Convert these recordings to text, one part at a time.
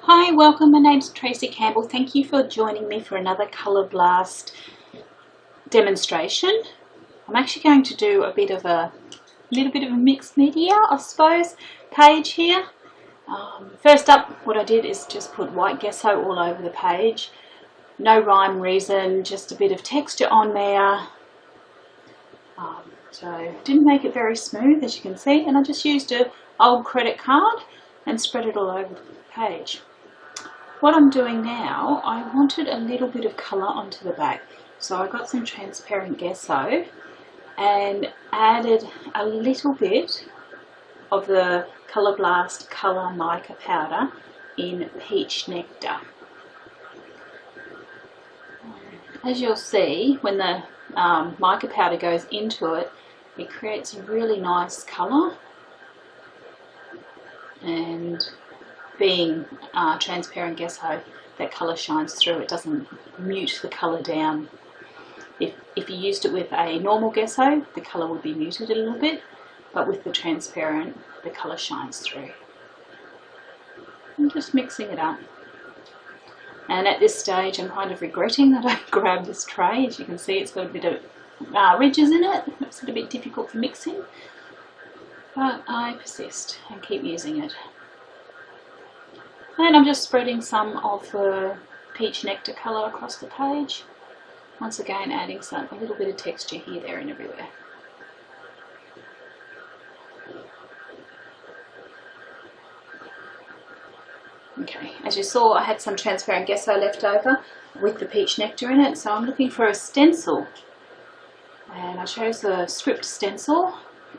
Hi, welcome. My name's Tracey Campbell. Thank you for joining me for another Colour Blast demonstration. I'm actually going to do a little bit of a mixed media, I suppose, page here. First up, what I did is just put white gesso all over the page. No rhyme, reason, just a bit of texture on there. So didn't make it very smooth, as you can see, and I just used an old credit card and spread it all over the page. What I'm doing now, I wanted a little bit of colour onto the back, so I got some transparent gesso and added a little bit of the Colour Blast Colour Mica Powder in Peach Nectar. As you'll see, when the mica powder goes into it, it creates a really nice colour, and being transparent gesso, that colour shines through. It doesn't mute the colour down. If you used it with a normal gesso, the colour would be muted a little bit, but with the transparent, the colour shines through. I'm just mixing it up. And at this stage, I'm kind of regretting that I grabbed this tray. As you can see, it's got a bit of ridges in it. It's a bit difficult for mixing, but I persist and keep using it. And I'm just spreading some of the Peach Nectar colour across the page. Once again, adding a little bit of texture here, there and everywhere. Okay, as you saw, I had some transparent gesso left over with the Peach Nectar in it, so I'm looking for a stencil. And I chose the script stencil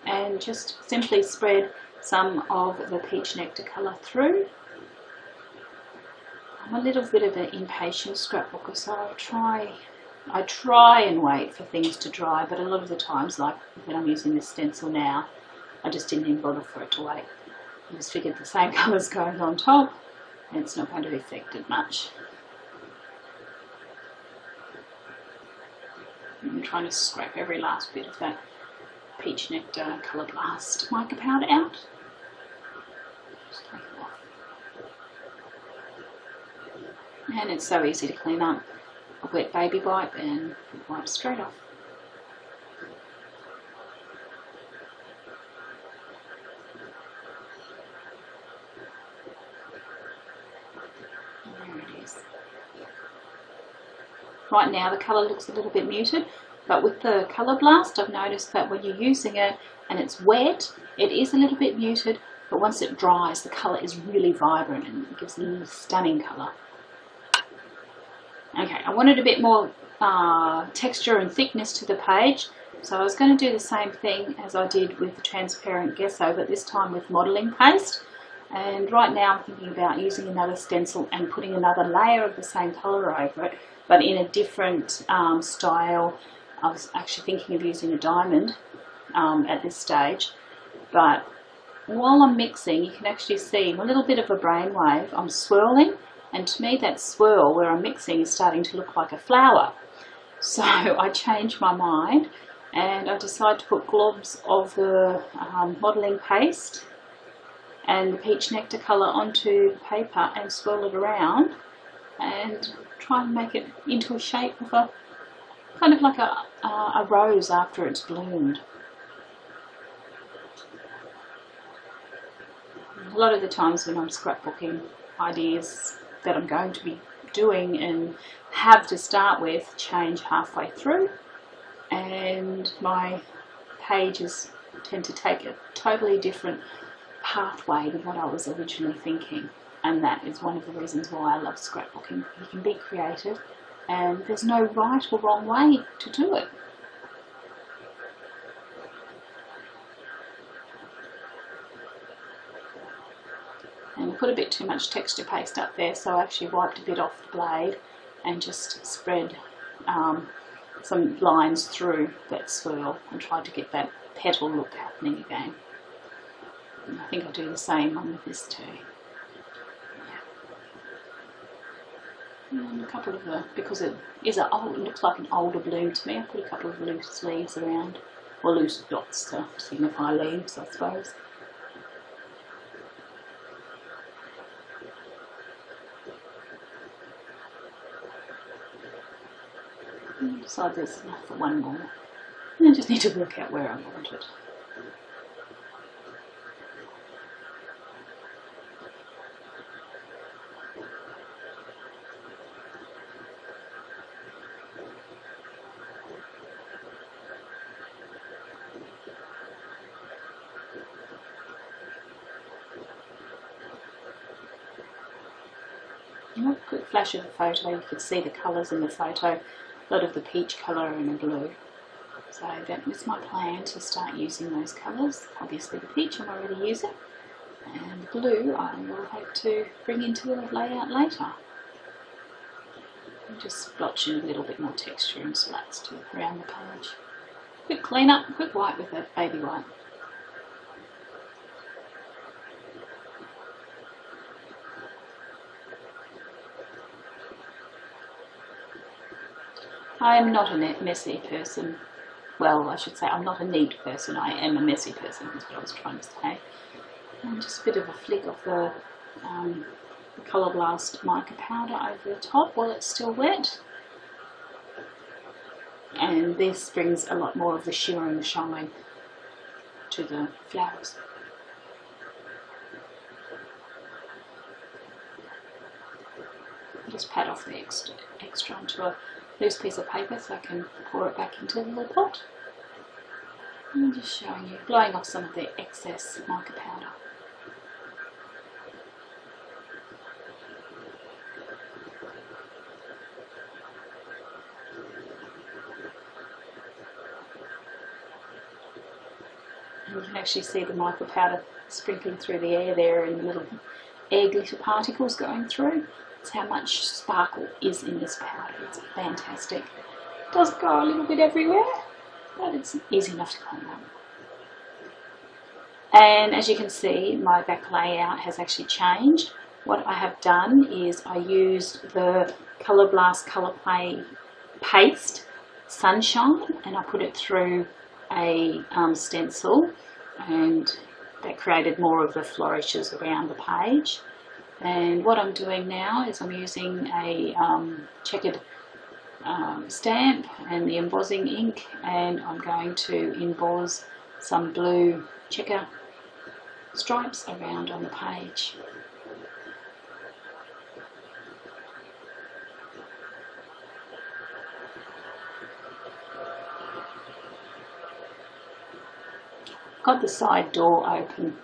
and just simply spread some of the Peach Nectar colour through. I'm a little bit of an impatient scrapbooker, so I try and wait for things to dry, but a lot of the times, like when I'm using this stencil now, I just didn't even bother for it to wait. I just figured the same colours going on top, and it's not going to affect it much. I'm trying to scrap every last bit of that Peach Nectar Colour Blast mica powder out. Just take it off. And it's so easy to clean up. A wet baby wipe and wipe straight off. And there it is. Right now the colour looks a little bit muted, but with the Colour Blast I've noticed that when you're using it and it's wet, it is a little bit muted, but once it dries the colour is really vibrant and it gives a stunning colour. Okay, I wanted a bit more texture and thickness to the page, so I was going to do the same thing as I did with the transparent gesso, but this time with modelling paste. And right now I'm thinking about using another stencil and putting another layer of the same colour over it, but in a different style. I was actually thinking of using a diamond at this stage, but while I'm mixing you can actually see a little bit of a brainwave. I'm swirling, and to me that swirl where I'm mixing is starting to look like a flower. So I changed my mind and I decided to put globs of the modelling paste and the Peach Nectar colour onto the paper and swirl it around and try and make it into a shape of a kind of like a rose after it's bloomed. A lot of the times when I'm scrapbooking, ideas that I'm going to be doing and have to start with change halfway through, and my pages tend to take a totally different pathway than what I was originally thinking, and that is one of the reasons why I love scrapbooking. You can be creative and there's no right or wrong way to do it. And I put a bit too much texture paste up there, so I actually wiped a bit off the blade and just spread some lines through that swirl and tried to get that petal look happening again. And I think I'll do the same on this too. Yeah. And a couple of because it looks like an older bloom to me, I put a couple of loose leaves around, or loose dots to signify leaves, I suppose. Decide there's enough for one more. And I just need to work out where I want it. A quick flash of the photo, you could see the colours in the photo, a lot of the peach colour and the blue. So that was my plan, to start using those colours. Obviously the peach I'm already using, and the blue I will have to bring into the layout later. I'm just splotching a little bit more texture and slats around the page. Quick clean up, quick wipe with a baby wipe. I am not a messy person. Well, I should say I'm not a neat person, I am a messy person, is what I was trying to say. And just a bit of a flick of the Colour Blast Mica Powder over the top while it's still wet. And this brings a lot more of the shimmer and shine to the flowers. Just pat off the extra onto a loose piece of paper so I can pour it back into the little pot. And I'm just showing you, blowing off some of the excess mica powder. And you can actually see the mica powder sprinkling through the air there, and the little air glitter particles going through. That's how much sparkle is in this powder. It's fantastic. It does go a little bit everywhere, but it's easy enough to clean up. And as you can see, my back layout has actually changed. What I have done is I used the Colour Blast Colour Play Paste Sunshine, and I put it through a stencil, and that created more of the flourishes around the page. And what I'm doing now is I'm using a checkered stamp and the embossing ink, and I'm going to emboss some blue checker stripes around on the page. I've got the side door open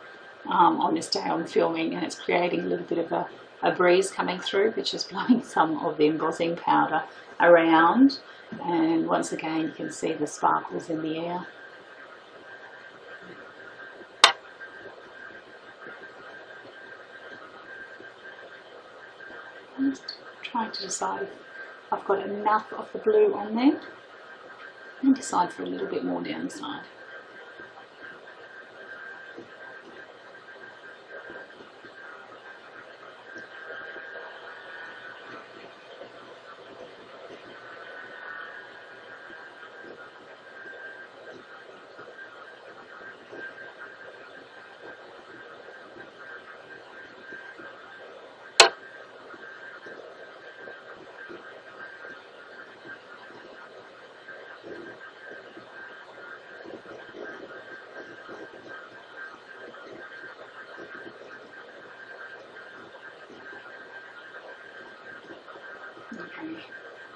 on this day I'm filming, and it's creating a little bit of a breeze coming through, which is blowing some of the embossing powder around, and once again you can see the sparkles in the air. I'm just trying to decide if I've got enough of the blue on there, and decide for a little bit more down the side.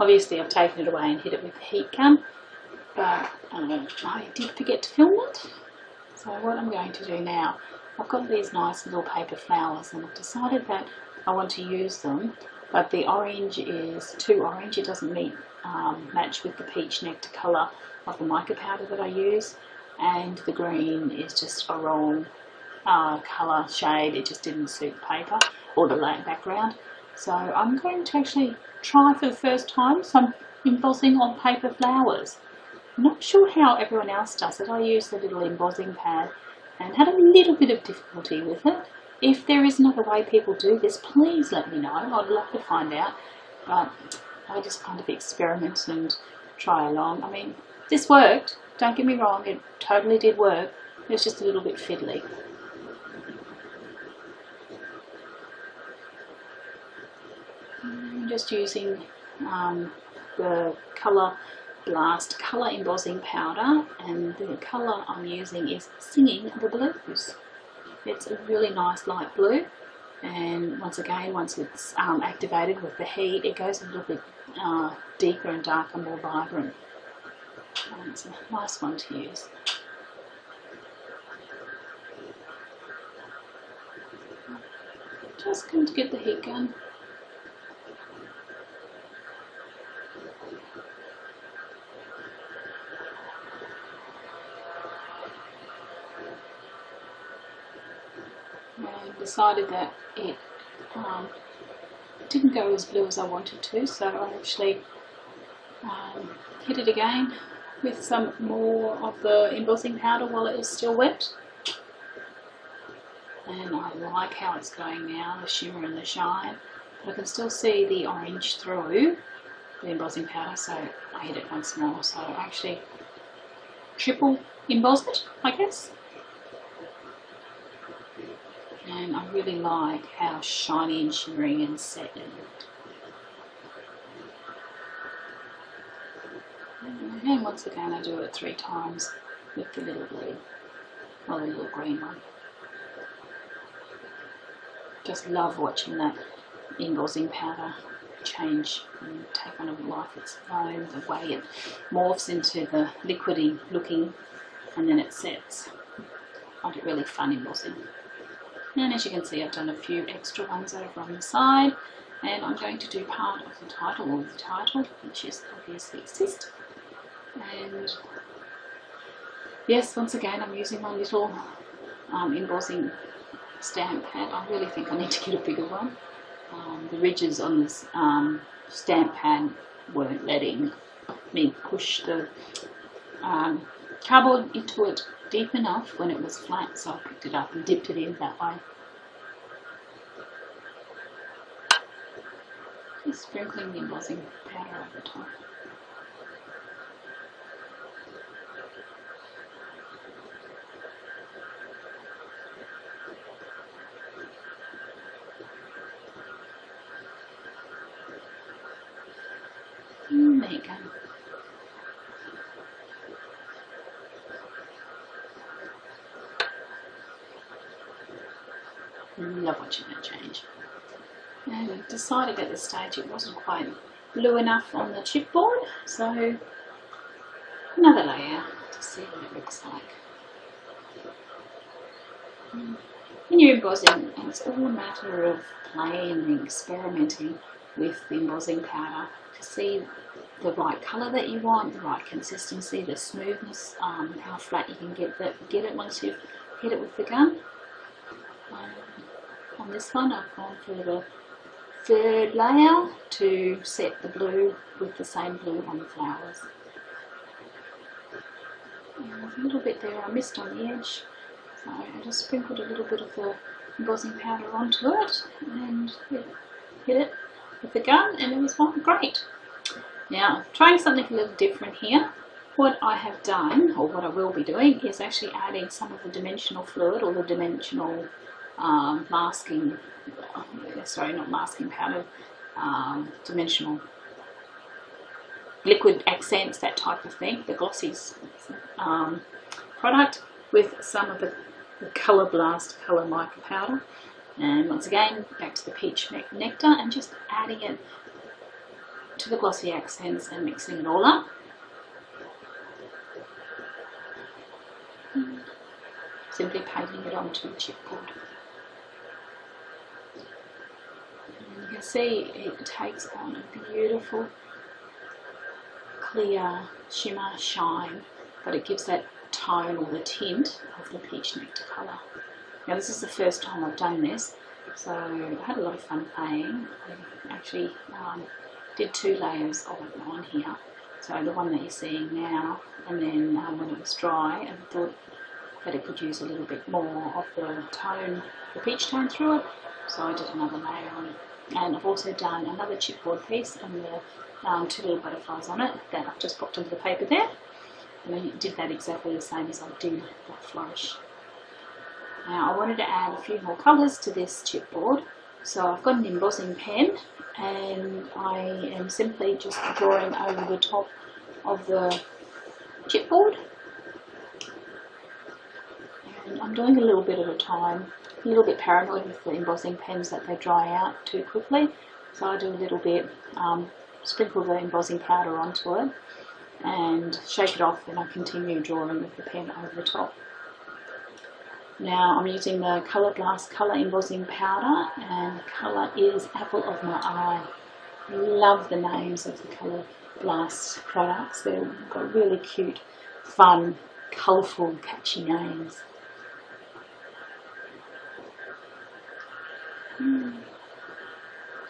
Obviously I've taken it away and hit it with the heat gun, but I did forget to film it. So what I'm going to do now, I've got these nice little paper flowers, and I've decided that I want to use them, but the orange is too orange. It doesn't match with the peach nectar colour of the mica powder that I use, and the green is just a wrong colour shade. It just didn't suit the paper or the background. So I'm going to actually try for the first time some embossing on paper flowers. I'm not sure how everyone else does it. I use the little embossing pad and had a little bit of difficulty with it. If there is another way people do this, please let me know. I'd love to find out. But I just kind of experiment and try along. I mean, this worked. Don't get me wrong, it totally did work. It was just a little bit fiddly. I'm just using the Blast Colour Embossing Powder, and the colour I'm using is Singing the Blues. It's a really nice light blue, and once again, once it's activated with the heat, it goes a little bit deeper and darker, more vibrant. And it's a nice one to use. Just going to get the heat gun. And decided that it didn't go as blue as I wanted to, so I actually hit it again with some more of the embossing powder while it was still wet. And I like how it's going now, the shimmer and the shine, but I can still see the orange through the embossing powder, so I hit it once more. So I actually triple embossed it, I guess. And I really like how shiny and shimmering and set it looked. And once again I do it 3 times with the little blue, or the little green one. Just love watching that embossing powder change and take on a life of its own, the way it morphs into the liquidy looking and then it sets. I find it really fun embossing. And as you can see, I've done a few extra ones over on the side, and I'm going to do part of the title, or the title, which is obviously Assist. And yes, once again, I'm using my little embossing stamp pad. I really think I need to get a bigger one. The ridges on this stamp pad weren't letting me push the cardboard into it deep enough when it was flat, so I picked it up and dipped it in that way. Just sprinkling the embossing powder over the top. There you go. Love watching that change. And I decided at this stage it wasn't quite blue enough on the chipboard, so another layer to see what it looks like. When you're embossing, and it's all a matter of playing and experimenting with the embossing powder to see the right colour that you want, the right consistency, the smoothness, how flat you can get it once you've hit it with the gun. On this one I've gone for the 3rd layer to set the blue with the same blue on the flowers. And there's a little bit there I missed on the edge, so I just sprinkled a little bit of the embossing powder onto it and hit it with the gun, and it was great. Now, trying something a little different here. What I have done, or what I will be doing, is actually adding some of the dimensional fluid, or the dimensional masking, sorry, not masking powder, dimensional liquid accents, that type of thing, the Glossy's product, with some of the Blast Colour Mica Powder. And once again, back to the peach nectar, and just adding it to the glossy accents and mixing it all up. Simply painting it onto the chipboard. And you can see it takes on a beautiful, clear shimmer shine, but it gives that tone or the tint of the peach nectar colour. Now this is the first time I've done this, so I had a lot of fun playing. I actually did 2 layers of it on here, so the one that you're seeing now, and then when it was dry, and I thought that it could use a little bit more of the tone, the peach tone through it, so I did another layer on it. And I've also done another chipboard piece and the 2 little butterflies on it that I've just popped onto the paper there, and I did that exactly the same as I did that flourish. Now I wanted to add a few more colours to this chipboard, So I've got an embossing pen and I am simply just drawing over the top of the chipboard, and I'm doing a little bit at a time. A little bit paranoid with the embossing pens that they dry out too quickly, so I do a little bit, sprinkle the embossing powder onto it and shake it off, and I continue drawing with the pen over the top. Now I'm using the Blast Colour Embossing Powder, and the colour is Apple of My Eye. I love the names of the Colour Blast products. They've got really cute, fun, colourful, catchy names.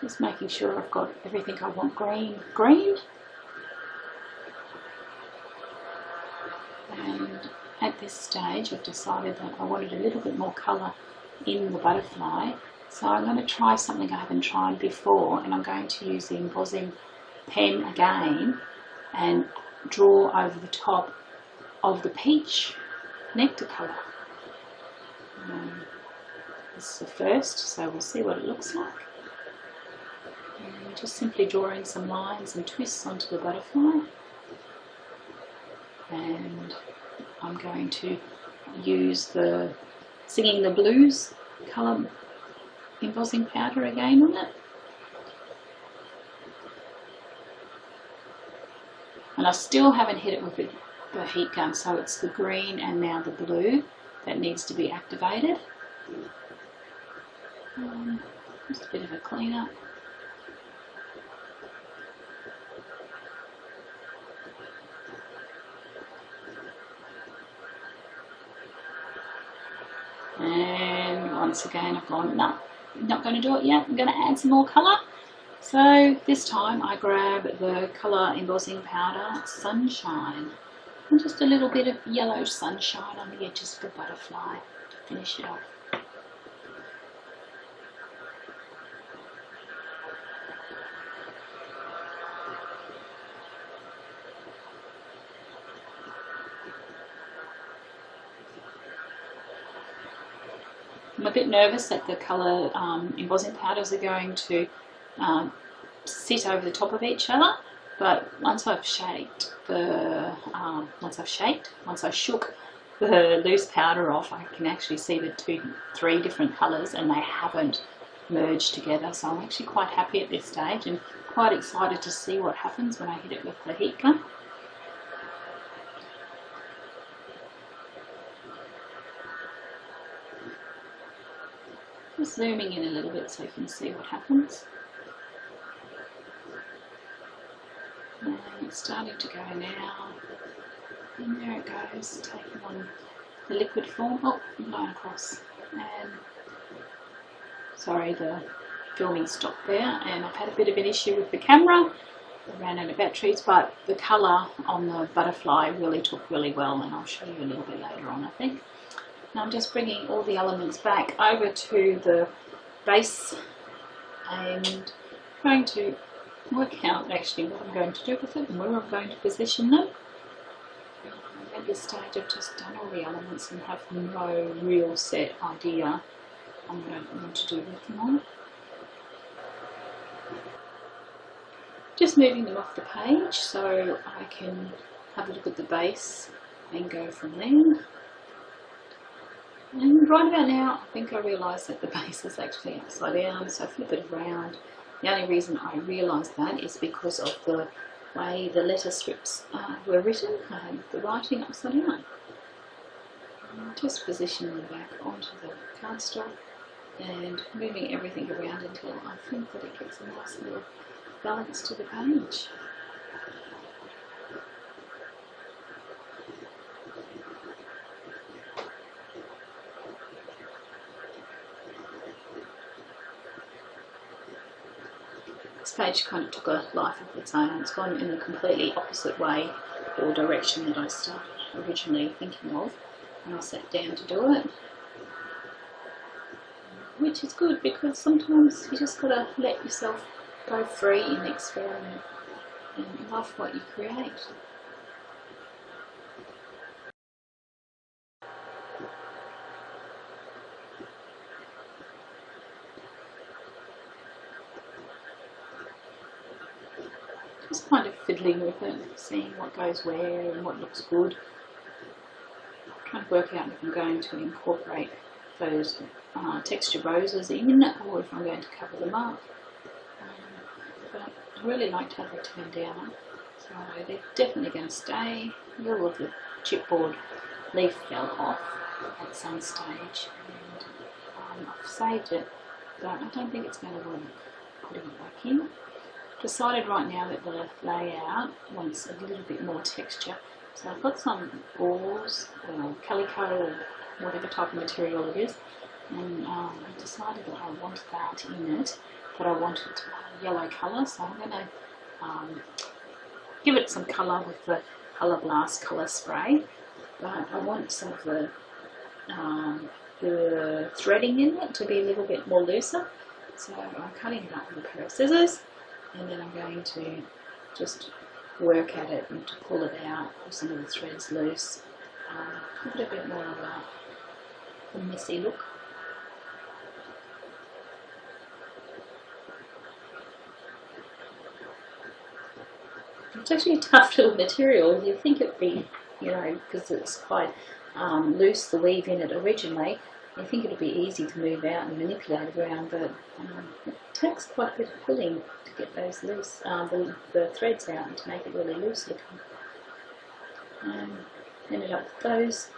Just making sure I've got everything I want green. And at this stage I've decided that I wanted a little bit more colour in the butterfly, so I'm going to try something I haven't tried before, and I'm going to use the embossing pen again and draw over the top of the peach nectar colour. This is the first, so we'll see what it looks like. And just simply drawing some lines and twists onto the butterfly, and I'm going to use the Singing the Blues colour embossing powder again on it. And I still haven't hit it with the heat gun, so it's the green and now the blue that needs to be activated. Just a bit of a clean up. And once again I've gone, no, not going to do it yet, I'm going to add some more colour. So this time I grab the Colour Embossing Powder Sunshine, and just a little bit of yellow sunshine on the edges of the butterfly to finish it off. I'm a bit nervous that the colour embossing powders are going to sit over the top of each other, but once I shook the loose powder off, I can actually see the three different colours, and they haven't merged together. So I'm actually quite happy at this stage and quite excited to see what happens when I hit it with the heat gun. Just zooming in a little bit so you can see what happens. And it's starting to go now. And there it goes, taking on the liquid form. Oh, I'm going across. And sorry, the filming stopped there, and I've had a bit of an issue with the camera. I ran out of batteries, but the colour on the butterfly really took really well, and I'll show you a little bit later on, I think. Now I'm just bringing all the elements back over to the base and trying to work out actually what I'm going to do with it and where I'm going to position them. At this stage I've just done all the elements and have no real set idea on what I want to do with them all. Just moving them off the page so I can have a look at the base and go from there. And right about now, I think I realised that the base is actually upside down, so I flip it around. The only reason I realised that is because of the way the letter strips were written. I had the writing upside down. Just positioning them back onto the cardstock and moving everything around until I think that it gets a nice little balance to the page. This page kind of took a life of its own. It's gone in a completely opposite way or direction that I started originally thinking of when I sat down to do it. Which is good, because sometimes you just gotta let yourself go free and experiment and love what you create. just kind of fiddling with it, seeing what goes where and what looks good. Trying to work out if I'm going to incorporate those texture roses in, or if I'm going to cover them up. But I really like to have them turned down, so they're definitely going to stay. All of the chipboard leaf fell off at some stage, and I've saved it, but I don't think it's going to work putting it back in. Decided right now that the layout wants a little bit more texture, so I've got some gauze or calico or whatever type of material it is, and I decided that I want that in it, but I want it yellow colour, so I'm going to give it some colour with the colour Blast Colour spray, but I want some of the threading in it to be a little bit more looser, so I'm cutting it up with a pair of scissors, and then I'm going to just work at it and to pull it out, pull some of the threads loose, give it a bit more of a messy look. It's actually a tough little material. You'd think it'd be, you know, because it's quite loose, the weave in it originally, you think it'd be easy to move out and manipulate around, but it takes quite a bit of pulling to get those loose, the threads out, and to make it really loose looking. Ended up with those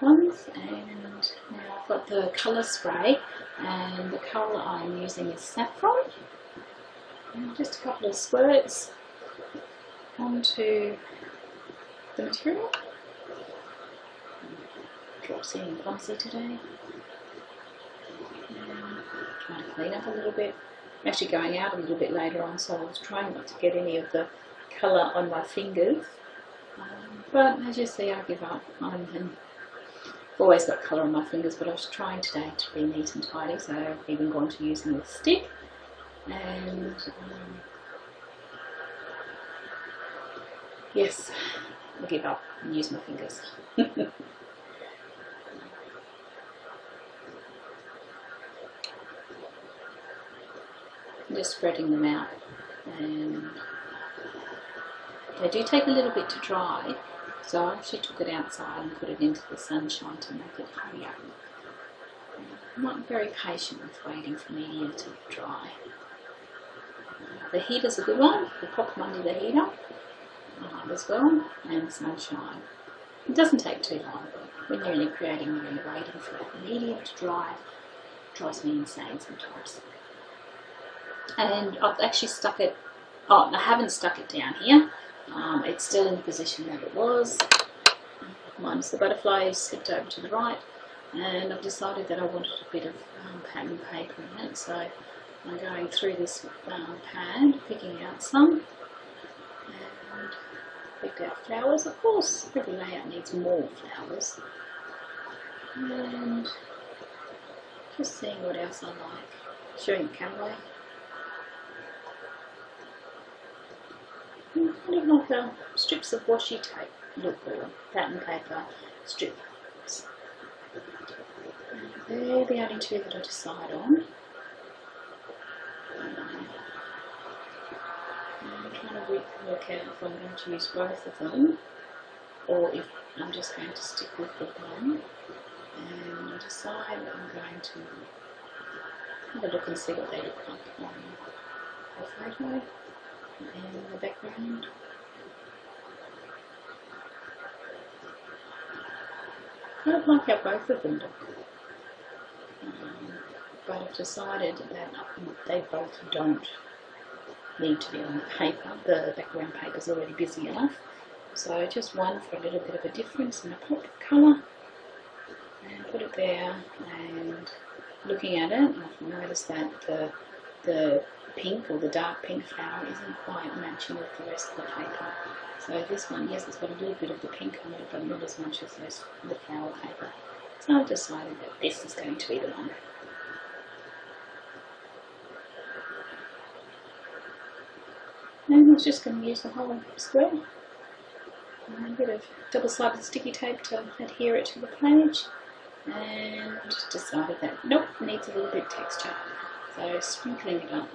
ones, and now I've got the colour spray, and the colour I'm using is saffron, and just a couple of squirts onto the material. Tracey and clumsy today. Trying to clean up a little bit. I'm actually going out a little bit later on, so I was trying not to get any of the colour on my fingers. But as you see, I give up. I've always got colour on my fingers, but I was trying today to be neat and tidy, so I've even gone to using the stick. And yes, I give up and use my fingers. Just spreading them out, and they do take a little bit to dry, so I actually took it outside and put it into the sunshine to make it hurry up. I'm not very patient with waiting for media to dry. The heater's a good one, you pop them under the heater as well, and sunshine. It doesn't take too long, but when you're only creating and you're waiting for that medium to dry, it drives me insane sometimes. And I've actually stuck it, oh, I haven't stuck it down here, it's still in the position that it was, minus the butterflies slipped over to the right, and I've decided that I wanted a bit of pattern paper in it, so I'm going through this pad, picking out some, and picked out flowers. Of course, every layout needs more flowers, and just seeing what else I like, showing Campbell. Kind of like strips of washi tape look, or pattern paper strips. They're the only two that I decide on. I'm trying to work out if I'm going to use both of them, or if I'm just going to stick with the one. And I decide that I'm going to have a look and see what they look like on the photo. In the background. I don't like how both of them look, but I've decided that they both don't need to be on the paper. The background paper is already busy enough, so just one for a little bit of a difference in a pop of colour, and put it there. And looking at it, I've noticed that the pink, or the dark pink flower, isn't quite matching with the rest of the paper. So this one, yes, it's got a little bit of the pink on it, but not as much as the flower paper. So I've decided that this is going to be the one. And I was just going to use the whole square. And a bit of double-sided sticky tape to adhere it to the page. And decided that, nope, it needs a little bit of texture. So sprinkling it up.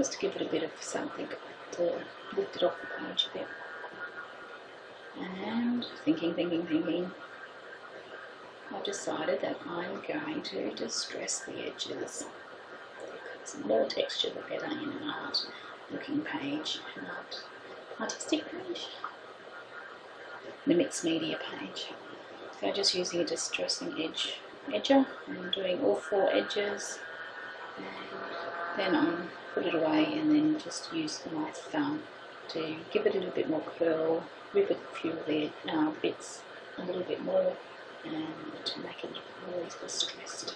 just to give it a bit of something to lift it off the page a bit. And thinking, I've decided that I'm going to distress the edges. Some more texture the better in an art looking page, an artistic page, the mixed media page. So just using a distressing edger and doing all 4 edges, and then I put it away and then just use my thumb to give it a little bit more curl, rip a few of the bits a little bit more, and to make it more distressed.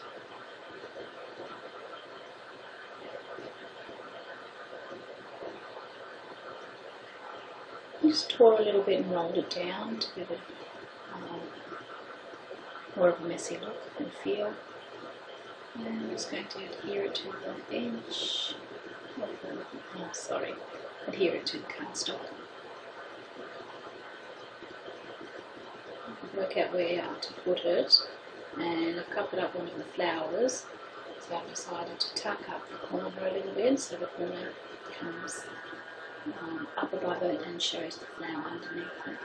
Just tore a little bit and rolled it down to give it more of a messy look and feel. And I'm just going to adhere it to the edge of the, adhere it to the cardstock. Work out where to put it, and I've covered up one of the flowers, so I've decided to tuck up the corner a little bit so the corner comes up above it and shows the flower underneath it.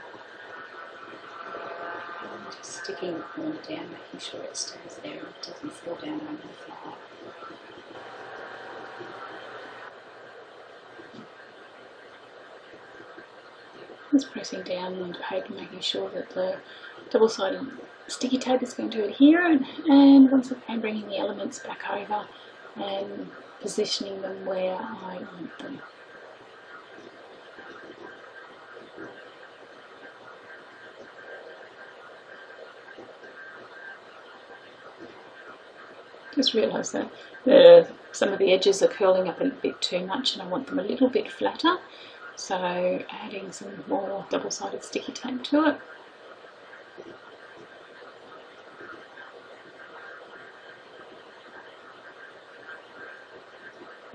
And just sticking the corner down, making sure it stays there and it doesn't fall down under the flower. Just pressing down on the paper, making sure that the double-sided sticky tape is going to adhere, and once again bringing the elements back over and positioning them where I want them. Just realised that some of the edges are curling up a bit too much and I want them a little bit flatter, so adding some more double-sided sticky tape to it.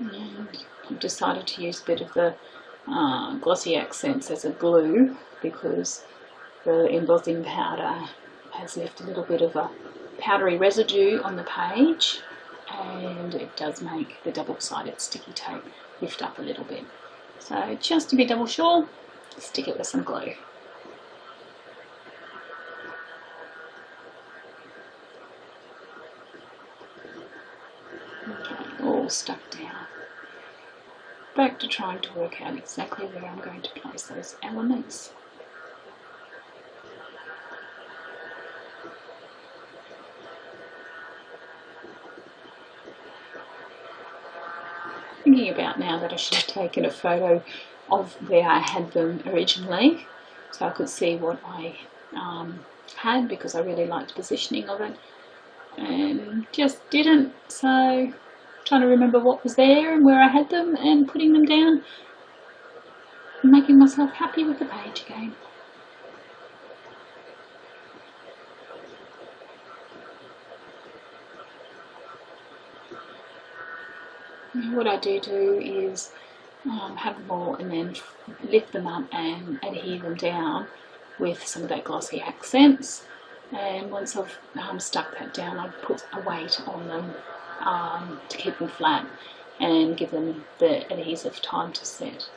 And I've decided to use a bit of the glossy accents as a glue because the embossing powder has left a little bit of a powdery residue on the page, and it does make the double-sided sticky tape lift up a little bit. So just to be double sure, stick it with some glue. Okay, all stuck down. Back to trying to work out exactly where I'm going to place those elements. Thinking about now that I should have taken a photo of where I had them originally so I could see what I had, because I really liked the positioning of it and just didn't, so trying to remember what was there and where I had them and putting them down and making myself happy with the page again. What I do is have them all and then lift them up and adhere them down with some of that glossy accents, and once I've stuck that down, I put a weight on them to keep them flat and give them the adhesive time to set.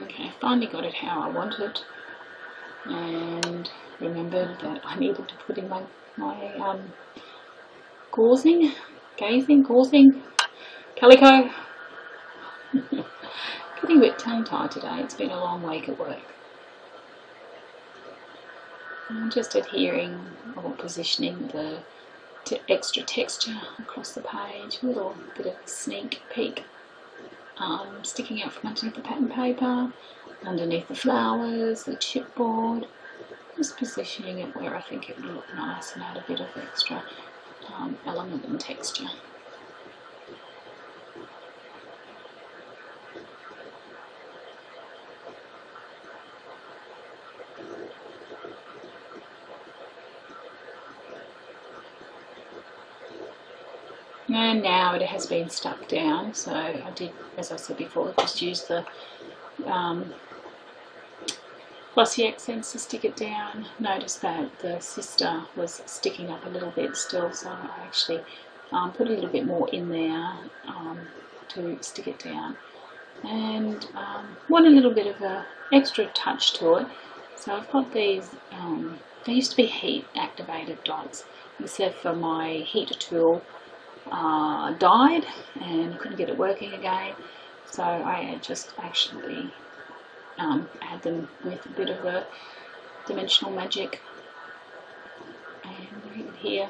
Okay, finally got it how I wanted, and remembered that I needed to put in my gauzy calico. Getting a bit tongue-tied today, it's been a long week at work. I'm just adhering or positioning the extra texture across the page, a little bit of a sneak peek. Sticking out from underneath the pattern paper, underneath the flowers, the chipboard, just positioning it where I think it would look nice and add a bit of extra element and texture. And now it has been stuck down, so I did, as I said before, just use the glossy accents to stick it down. Notice that the sister was sticking up a little bit still, so I actually put a little bit more in there to stick it down, and want a little bit of a extra touch to it. So I've got these, they used to be heat activated dots, except for my heater tool died and I couldn't get it working again, so I just actually add them with a bit of a dimensional magic, and here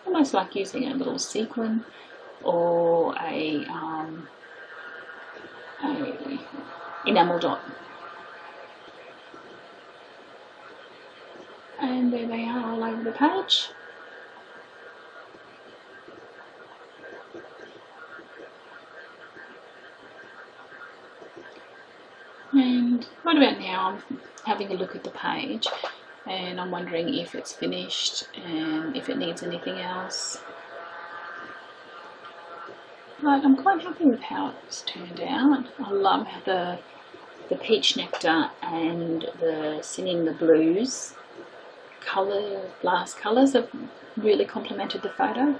almost like using a little sequin or a enamel dot. And there they are all over the page. And right about now I'm having a look at the page and I'm wondering if it's finished and if it needs anything else. But I'm quite happy with how it's turned out. I love the peach nectar and the Singing the Blues colour, Blast colours have really complemented the photo.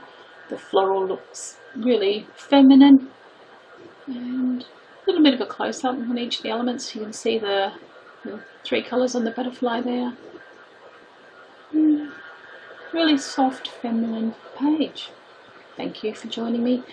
The floral looks really feminine, and a little bit of a close-up on each of the elements. You can see the 3 colours on the butterfly there. Really soft, feminine page. Thank you for joining me